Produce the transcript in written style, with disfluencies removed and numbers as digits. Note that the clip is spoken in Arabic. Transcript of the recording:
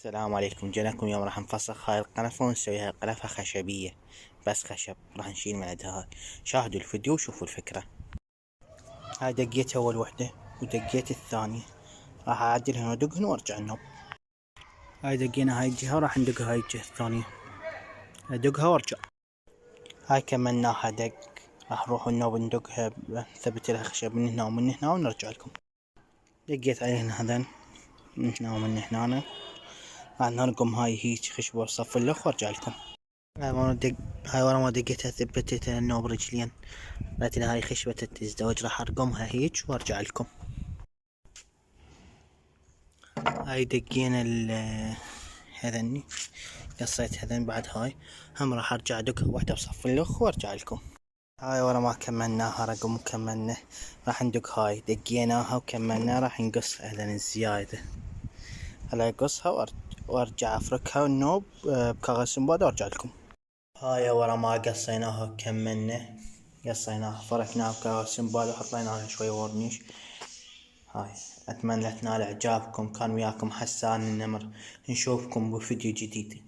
السلام عليكم. جيناكم اليوم راح نفسخ هاي القنفة ونسويها قنفة خشبية، بس خشب راح نشيل من عندها هاي. شاهدوا الفيديو وشوفوا الفكرة. هاي دقيت اول وحدة ودقيت الثانية، راح اعدلهن وادقهن وارجع النوب. هاي دقينا هاي الجهة وراح ندق هاي الجهة الثانية، ادقها وارجع. هاي كملناها دق، راح نروح النوب ندقها، نثبت لها خشب من هنا ومن هنا ونرجع لكم. دقيت عليهن هذن من هنا ومن هنا، راح نرقم هاي هيج خشبة وصف اللخ وارجع لكم. هاي ورا ما دقيتها ثبتتها النوب رجلين، لكن هاي خشبة التزدوج راح ارقمها هيج وارجع لكم. هاي دقينا هذني، قصيت هذن بعد هاي هم راح ارجع ادقها واحدة بصف اللخ وارجع لكم. هاي ورا ما كملناها رقم وكملنا، راح ندق هاي دقيناها وكملنا، راح نقص هذن الزيادة. هلا اقصها وارجع افركها النوب بكاغذ سنباد وارجع لكم. هاي ورا ما قصيناها وكملنا، قصيناها فركناها بكاغذ سنباد وحطينا لها شوي ورنيش. هاي اتمنى تنال اعجابكم. كان وياكم حسان النمر، نشوفكم بفيديو جديد.